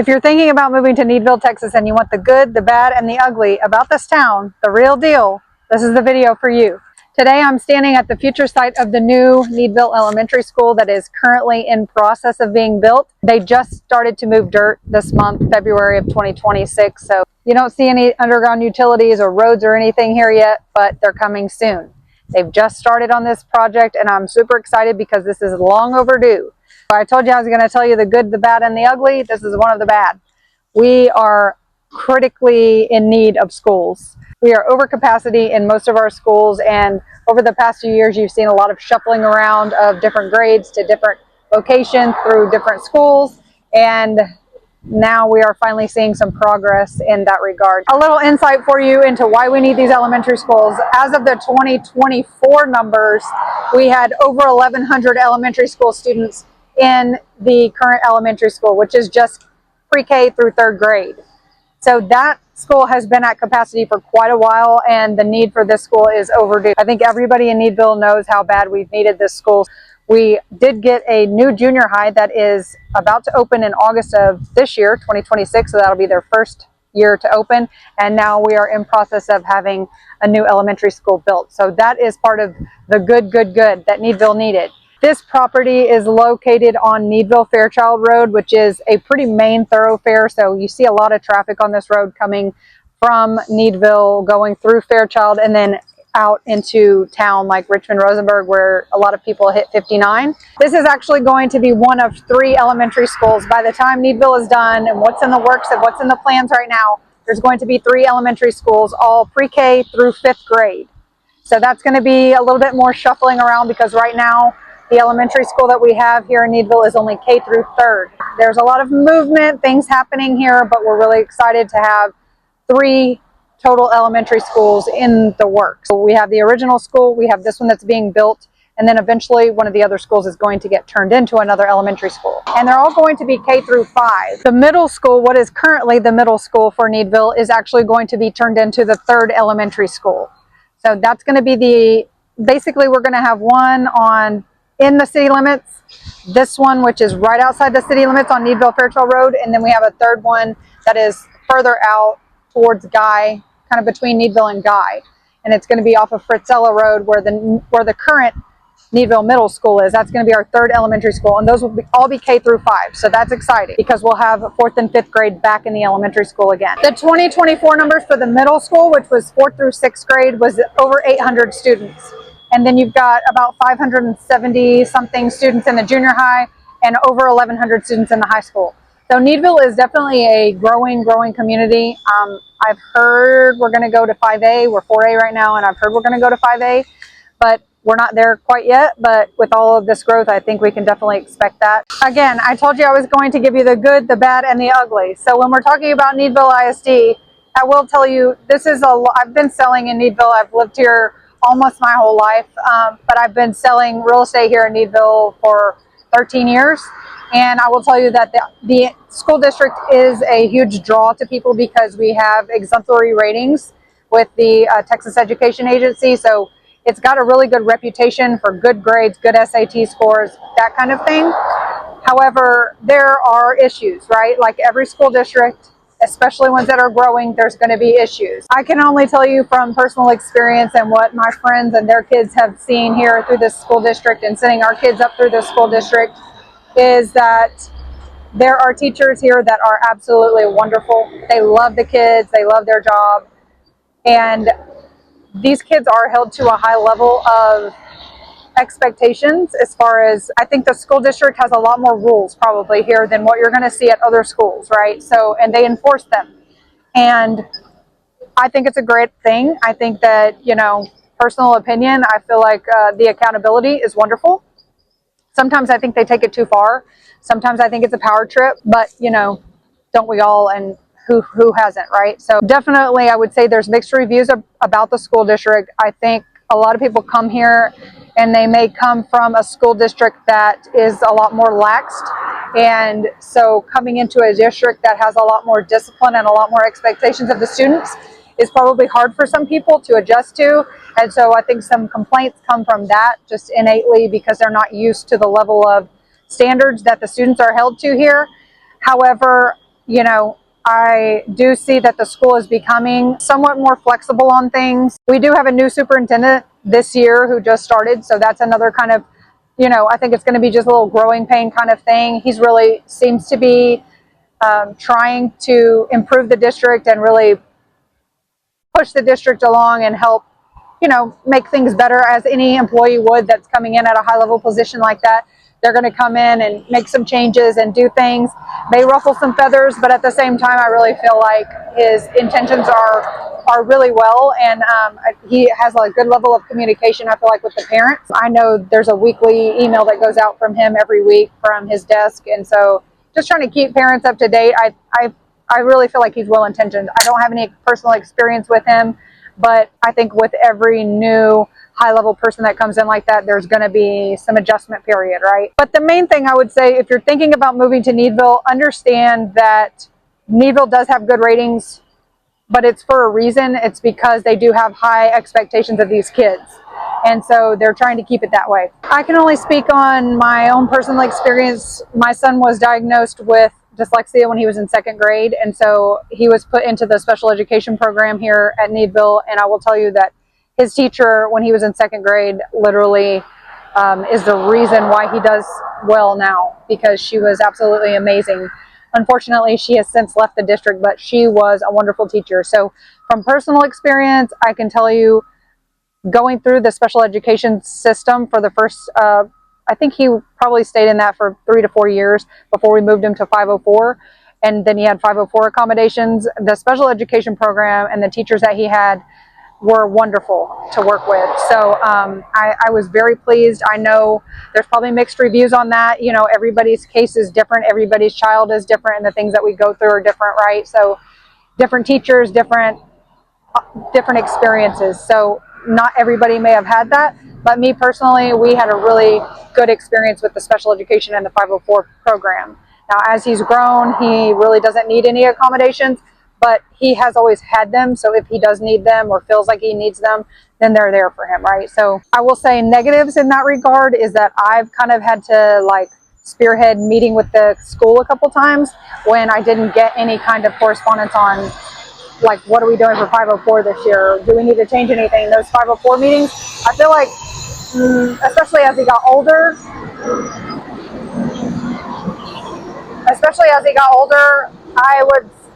If you're thinking about moving to Needville, Texas, and you want the good, the bad, and the ugly about this town, the real deal, this is the video for you. Today I'm standing at the future site of the new Needville Elementary School that is currently in process of being built. They just started to move dirt this month, February of 2026, so you don't see any underground utilities or roads or anything here yet, but they're coming soon. They've just started on this project and I'm super excited because this is long overdue. I told you I was going to tell you the good, the bad, and the ugly. This is one of the bad. We are critically in need of schools. We are over capacity in most of our schools, and over the past few years you've seen a lot of shuffling around of different grades to different locations through different schools, and now we are finally seeing some progress in that regard. A little insight for you into why we need these elementary schools. As of the 2024 numbers, we had over 1,100 elementary school students in the current elementary school, which is just pre-K through third grade. So that school has been at capacity for quite a while, and the need for this school is overdue. I think everybody in Needville knows how bad we've needed this school. We did get a new junior high that is about to open in August of this year, 2026, so that'll be their first year to open, and now we are in process of having a new elementary school built. So that is part of the good that Needville needed. This property is located on Needville Fairchild Road, which is a pretty main thoroughfare. So you see a lot of traffic on this road coming from Needville, going through Fairchild, and then out into town like Richmond-Rosenberg, where a lot of people hit 59. This is actually going to be one of 3 elementary schools. By the time Needville is done and what's in the works and what's in the plans right now, there's going to be 3 elementary schools, all pre-K through 5th grade. So that's going to be a little bit more shuffling around because right now the elementary school that we have here in Needville is only K through 3rd. There's a lot of movement, things happening here, but we're really excited to have 3 total elementary schools in the works. So we have the original school, we have this one that's being built, and then eventually one of the other schools is going to get turned into another elementary school. And they're all going to be K through 5. The middle school, what is currently the middle school for Needville, is actually going to be turned into the 3rd elementary school. So that's going to be basically we're going to have one in the city limits, this one which is right outside the city limits on Needville Fairchild Road, and then we have a 3rd one that is further out towards Guy, kind of between Needville and Guy, and it's going to be off of Fritzella Road where the current Needville Middle School is. That's going to be our 3rd elementary school, and those will all be K through 5. So that's exciting because we'll have 4th and 5th grade back in the elementary school again. The 2024 numbers for the middle school, which was 4th through 6th grade, was over 800 students. And then you've got about 570 something students in the junior high and over 1,100 students in the high school. So Needville is definitely a growing community. I've heard we're going to go to 5A. We're 4A right now, and I've heard we're going to go to 5A, but we're not there quite yet. But with all of this growth, I think we can definitely expect that. Again, I told you I was going to give you the good, the bad, and the ugly. So when we're talking about Needville ISD, I will tell you this is I've been selling in Needville. I've lived here almost my whole life, but I've been selling real estate here in Needville for 13 years. And I will tell you that the school district is a huge draw to people because we have exemplary ratings with the Texas Education Agency. So it's got a really good reputation for good grades, good SAT scores, that kind of thing. However, there are issues, right? Like every school district, especially ones that are growing, there's going to be issues. I can only tell you from personal experience and what my friends and their kids have seen here through this school district and sending our kids up through this school district is that there are teachers here that are absolutely wonderful. They love the kids, they love their job, and these kids are held to a high level of expectations as far as, I think the school district has a lot more rules probably here than what you're going to see at other schools, right? So, and they enforce them. And I think it's a great thing. I think that, personal opinion, I feel like the accountability is wonderful. Sometimes I think they take it too far. Sometimes I think it's a power trip, but don't we all, and who hasn't, right? So definitely I would say there's mixed reviews about the school district. I think a lot of people come here and they may come from a school district that is a lot more laxed. And so coming into a district that has a lot more discipline and a lot more expectations of the students is probably hard for some people to adjust to. And so I think some complaints come from that just innately because they're not used to the level of standards that the students are held to here. However, you know, I do see that the school is becoming somewhat more flexible on things. We do have a new superintendent this year who just started, so that's another kind of, you know, I think it's going to be just a little growing pain kind of thing. He's really seems to be trying to improve the district and really push the district along and help, you know, make things better, as any employee would that's coming in at a high level position like that. They're going to come in and make some changes and do things, may ruffle some feathers, but at the same time, I really feel like his intentions are really well, and he has a good level of communication, I feel like, with the parents. I know there's a weekly email that goes out from him every week from his desk, and so just trying to keep parents up to date. I really feel like he's well-intentioned. I don't have any personal experience with him, but I think with every new high-level person that comes in like that, there's going to be some adjustment period, right? But the main thing I would say, if you're thinking about moving to Needville, understand that Needville does have good ratings, but it's for a reason. It's because they do have high expectations of these kids, and so they're trying to keep it that way. I can only speak on my own personal experience. My son was diagnosed with dyslexia when he was in 2nd grade, and so he was put into the special education program here at Needville, and I will tell you that his teacher, when he was in 2nd grade, literally is the reason why he does well now, because she was absolutely amazing. Unfortunately, she has since left the district, but she was a wonderful teacher. So from personal experience, I can tell you, going through the special education system for the first, I think he probably stayed in that for 3 to 4 years before we moved him to 504. And then he had 504 accommodations. The special education program and the teachers that he had were wonderful to work with. So I was very pleased. I know there's probably mixed reviews on that. You know, everybody's case is different. Everybody's child is different, and the things that we go through are different, right? So different teachers, different experiences. So not everybody may have had that, but me personally, we had a really good experience with the special education and the 504 program. Now, as he's grown, he really doesn't need any accommodations, but he has always had them. So if he does need them or feels like he needs them, then they're there for him, right? So I will say negatives in that regard is that I've kind of had to like spearhead meeting with the school a couple times when I didn't get any kind of correspondence on, like, what are we doing for 504 this year? Do we need to change anything? Those 504 meetings, I feel like, especially as he got older,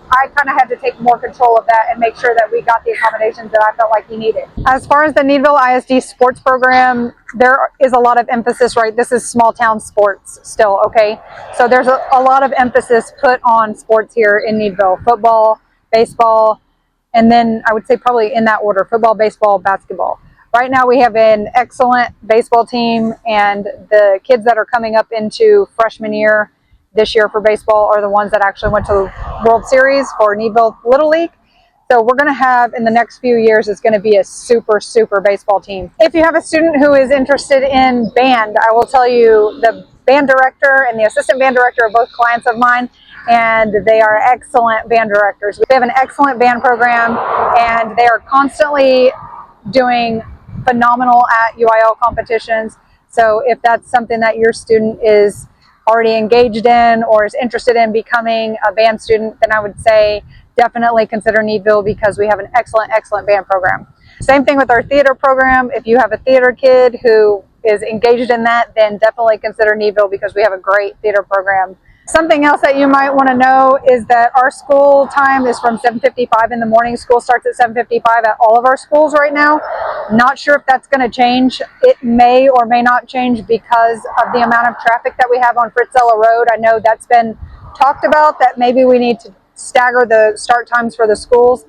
I kind of had to take more control of that and make sure that we got the accommodations that I felt like he needed. As far as the Needville ISD sports program, there is a lot of emphasis, right? This is small town sports still, okay? So there's a lot of emphasis put on sports here in Needville: football, baseball, and then I would say probably in that order: football, baseball, basketball. Right now we have an excellent baseball team, and the kids that are coming up into freshman year this year for baseball are the ones that actually went to the World Series for Needville Little League. So we're going to have, in the next few years, it's going to be a super, super baseball team. If you have a student who is interested in band, I will tell you the band director and the assistant band director are both clients of mine, and they are excellent band directors. We have an excellent band program, and they are constantly doing phenomenal at UIL competitions. So if that's something that your student is already engaged in or is interested in becoming a band student, then I would say definitely consider Needville, because we have an excellent, excellent band program. Same thing with our theater program. If you have a theater kid who is engaged in that, then definitely consider Needville, because we have a great theater program. Something else that you might want to know is that our school time is from 7:55 in the morning. School starts at 7:55 at all of our schools right now. Not sure if that's going to change. It may or may not change because of the amount of traffic that we have on Fritzella Road. I know that's been talked about, that maybe we need to stagger the start times for the schools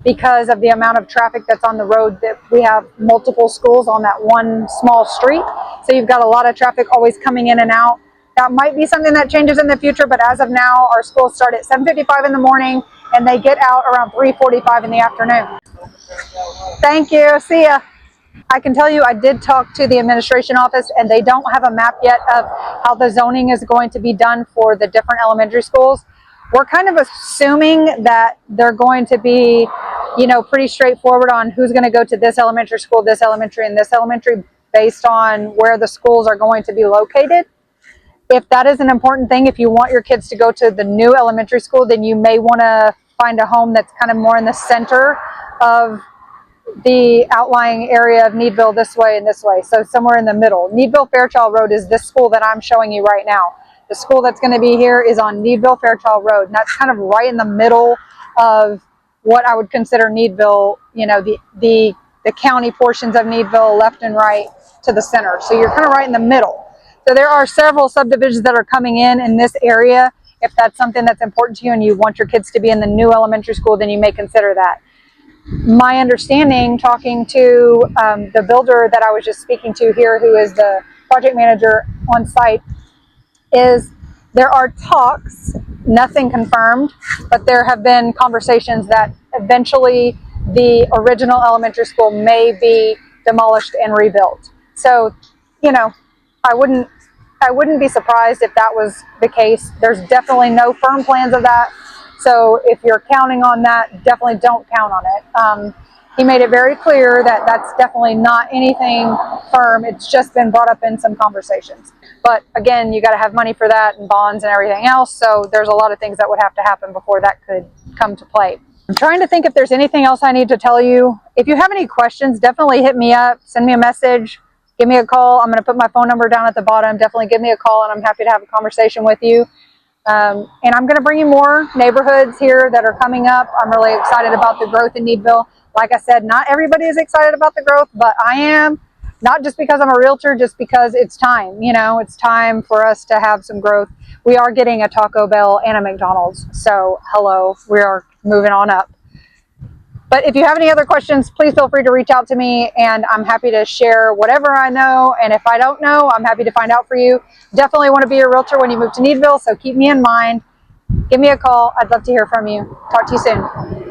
because of the amount of traffic that's on the road, that we have multiple schools on that one small street. So you've got a lot of traffic always coming in and out. That might be something that changes in the future, but as of now, our schools start at 7:55 in the morning and they get out around 3:45 in the afternoon. Thank you. See ya. I can tell you, I did talk to the administration office, and they don't have a map yet of how the zoning is going to be done for the different elementary schools. We're kind of assuming that they're going to be, you know, pretty straightforward on who's going to go to this elementary school, this elementary, and this elementary, based on where the schools are going to be located. If that is an important thing, if you want your kids to go to the new elementary school, then you may want to find a home that's kind of more in the center of the outlying area of Needville, this way and this way. So somewhere in the middle. Needville Fairchild Road is this school that I'm showing you right now. The school that's going to be here is on Needville Fairchild Road, and that's kind of right in the middle of what I would consider Needville, you know, the county portions of Needville, left and right to the center. So you're kind of right in the middle. So there are several subdivisions that are coming in this area. If that's something that's important to you and you want your kids to be in the new elementary school, then you may consider that. My understanding, talking to the builder that I was just speaking to here, who is the project manager on site, is there are talks, nothing confirmed, but there have been conversations that eventually the original elementary school may be demolished and rebuilt. So, you know, I wouldn't be surprised if that was the case. There's definitely no firm plans of that. So if you're counting on that, definitely don't count on it. He made it very clear that that's definitely not anything firm. It's just been brought up in some conversations. But again, you got to have money for that and bonds and everything else. So there's a lot of things that would have to happen before that could come to play. I'm trying to think if there's anything else I need to tell you. If you have any questions, definitely hit me up, send me a message, give me a call. I'm going to put my phone number down at the bottom. Definitely give me a call, and I'm happy to have a conversation with you. And I'm going to bring you more neighborhoods here that are coming up. I'm really excited about the growth in Needville. Like I said, not everybody is excited about the growth, but I am. Not just because I'm a realtor, just because it's time. You know, it's time for us to have some growth. We are getting a Taco Bell and a McDonald's. So, hello, we are moving on up. But if you have any other questions, please feel free to reach out to me, and I'm happy to share whatever I know. And if I don't know, I'm happy to find out for you. Definitely want to be a realtor when you move to Needville, so keep me in mind. Give me a call. I'd love to hear from you. Talk to you soon.